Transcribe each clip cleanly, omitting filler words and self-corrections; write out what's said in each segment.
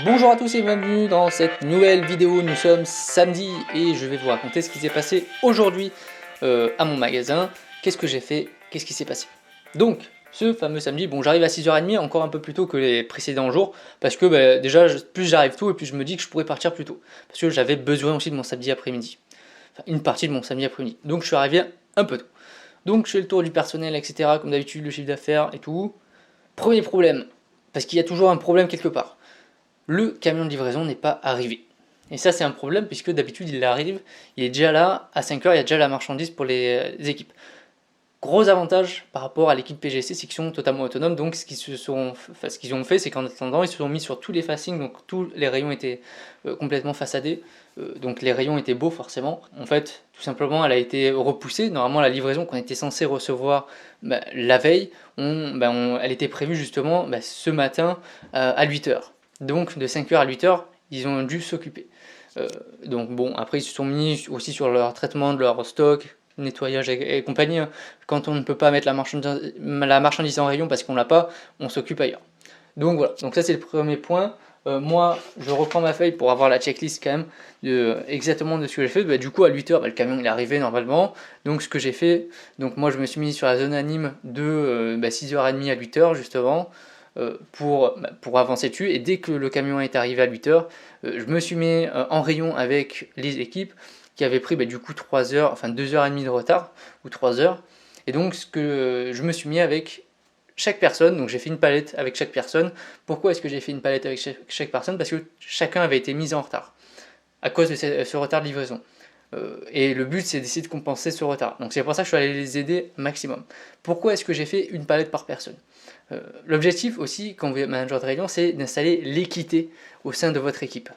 Bonjour à tous et bienvenue dans cette nouvelle vidéo. Nous sommes samedi et je vais vous raconter ce qui s'est passé aujourd'hui à mon magasin. Qu'est-ce que j'ai fait, qu'est-ce qui s'est passé. Donc ce fameux samedi, bon, j'arrive à 6h30, encore un peu plus tôt que les précédents jours, parce que déjà plus j'arrive tôt et plus je me dis que je pourrais partir plus tôt, parce que j'avais besoin aussi de mon samedi après-midi, enfin une partie de mon samedi après-midi, donc je suis arrivé un peu tôt. Donc je fais le tour du personnel, etc., comme d'habitude, le chiffre d'affaires et tout. Premier problème, parce qu'il y a toujours un problème quelque part. Le camion de livraison n'est pas arrivé. Et ça c'est un problème puisque d'habitude il arrive, il est déjà là, à 5h il y a déjà la marchandise pour les équipes. Gros avantage par rapport à l'équipe PGC, c'est qu'ils sont totalement autonomes, donc ce qu'ils ont fait c'est qu'en attendant ils se sont mis sur tous les facings, donc tous les rayons étaient complètement façadés, donc les rayons étaient beaux forcément. En fait tout simplement elle a été repoussée, normalement la livraison qu'on était censé recevoir la veille, elle était prévue justement ce matin à 8h. Donc de 5h à 8h, ils ont dû s'occuper. Donc bon, après ils se sont mis aussi sur leur traitement de leur stock, nettoyage et compagnie. Quand on ne peut pas mettre la marchandise en rayon parce qu'on l'a pas, on s'occupe ailleurs. Donc voilà, donc ça c'est le premier point. Moi, je reprends ma feuille pour avoir la checklist quand même exactement de ce que j'ai fait. Du coup, à 8h, le camion il est arrivé normalement. Donc ce que j'ai fait, donc moi je me suis mis sur la zone anime de 6h30 à 8h justement. Pour avancer dessus, et dès que le camion est arrivé à 8h, je me suis mis en rayon avec les équipes qui avaient pris du coup 3 heures, enfin 2h30 de retard, ou 3 heures, et donc je me suis mis avec chaque personne, donc j'ai fait une palette avec chaque personne. Pourquoi est-ce que j'ai fait une palette avec chaque personne? Parce que chacun avait été mis en retard, à cause de ce retard de livraison. Et le but c'est d'essayer de compenser ce retard. Donc c'est pour ça que je suis allé les aider maximum. Pourquoi est-ce que j'ai fait une palette par personne? L'objectif aussi, quand vous êtes manager de rayon, c'est d'installer l'équité au sein de votre équipe.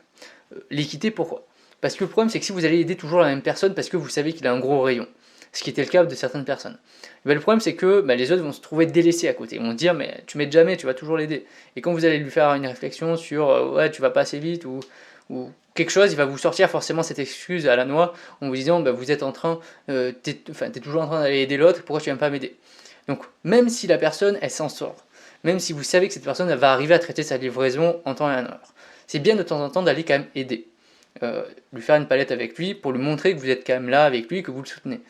L'équité, pourquoi? Parce que le problème, c'est que si vous allez aider toujours la même personne parce que vous savez qu'il a un gros rayon, ce qui était le cas de certaines personnes, le problème, c'est que les autres vont se trouver délaissés à côté. Ils vont se dire, mais tu m'aides jamais, tu vas toujours l'aider. Et quand vous allez lui faire une réflexion sur ouais, tu vas pas assez vite ou quelque chose, il va vous sortir forcément cette excuse à la noix en vous disant, vous êtes en train, t'es toujours en train d'aller aider l'autre, pourquoi tu viens pas m'aider? Donc même si la personne elle s'en sort, même si vous savez que cette personne elle va arriver à traiter sa livraison en temps et en heure, c'est bien de temps en temps d'aller quand même aider, lui faire une palette avec lui pour lui montrer que vous êtes quand même là avec lui, que vous le soutenez.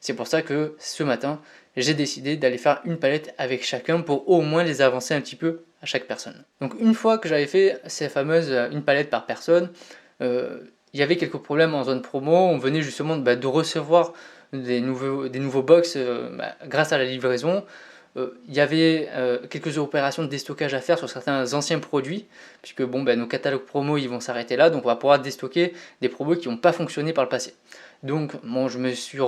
C'est pour ça que ce matin j'ai décidé d'aller faire une palette avec chacun pour au moins les avancer un petit peu à chaque personne. Donc une fois que j'avais fait ces fameuses une palette par personne, il y avait quelques problèmes en zone promo. On venait justement de recevoir des nouveaux box grâce à la livraison. Il y avait quelques opérations de déstockage à faire sur certains anciens produits, puisque nos catalogues promo ils vont s'arrêter là, donc on va pouvoir déstocker des promos qui n'ont pas fonctionné par le passé. Donc je me suis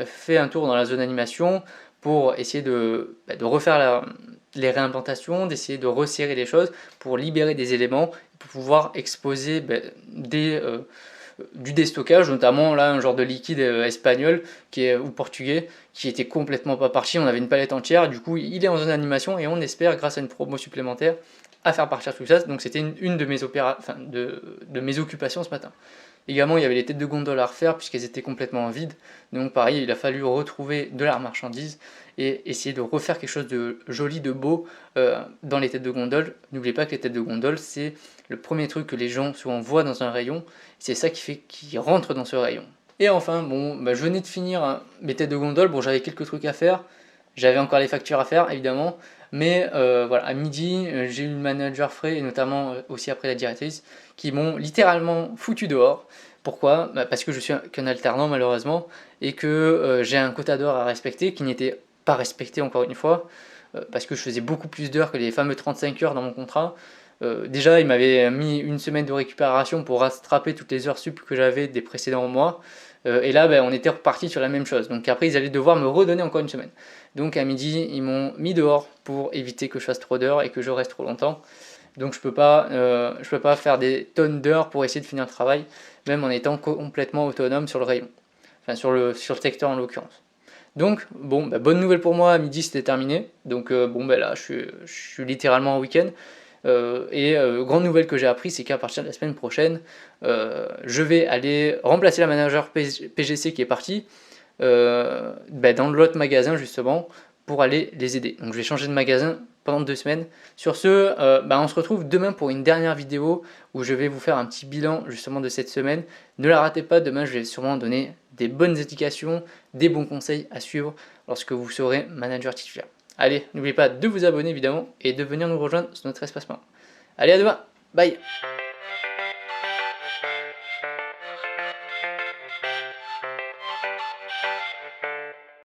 fait un tour dans la zone animation pour essayer de refaire les réimplantations, d'essayer de resserrer les choses pour libérer des éléments, pour pouvoir exposer du déstockage, notamment là un genre de liquide espagnol ou portugais qui était complètement pas parti. On avait une palette entière, du coup il est en zone animation et on espère grâce à une promo supplémentaire à faire partir tout ça. Donc c'était une de mes occupations ce matin. Également il y avait les têtes de gondole à refaire puisqu'elles étaient complètement vides, donc pareil il a fallu retrouver de la marchandise et essayer de refaire quelque chose de joli, de beau dans les têtes de gondole. N'oubliez pas que les têtes de gondole c'est le premier truc que les gens souvent voient dans un rayon, c'est ça qui fait qu'ils rentrent dans ce rayon. Et enfin je venais de finir mes têtes de gondole, j'avais quelques trucs à faire, j'avais encore les factures à faire évidemment, mais voilà, à midi j'ai eu le manager frais et notamment aussi après la directrice qui m'ont littéralement foutu dehors. Pourquoi? Parce que je suis qu'un alternant malheureusement et que j'ai un quota d'heures à respecter qui n'était pas respecté encore une fois, parce que je faisais beaucoup plus d'heures que les fameux 35 heures dans mon contrat. Déjà il m'avait mis une semaine de récupération pour rattraper toutes les heures sup que j'avais des précédents mois, et là on était reparti sur la même chose, donc après ils allaient devoir me redonner encore une semaine. Donc à midi ils m'ont mis dehors pour éviter que je fasse trop d'heures et que je reste trop longtemps. Donc je peux pas faire des tonnes d'heures pour essayer de finir le travail, même en étant complètement autonome sur le rayon, enfin sur le secteur en l'occurrence. Donc bonne nouvelle pour moi, à midi c'était terminé, donc là je suis littéralement en week-end. Grande nouvelle que j'ai appris, c'est qu'à partir de la semaine prochaine, je vais aller remplacer la manager PGC qui est partie dans l'autre magasin justement pour aller les aider. Donc je vais changer de magasin pendant 2 semaines. Sur ce, on se retrouve demain pour une dernière vidéo où je vais vous faire un petit bilan justement de cette semaine. Ne la ratez pas, demain je vais sûrement donner des bonnes indications, des bons conseils à suivre lorsque vous serez manager titulaire. Allez, n'oubliez pas de vous abonner évidemment et de venir nous rejoindre sur notre espace membre. Allez, à demain, bye!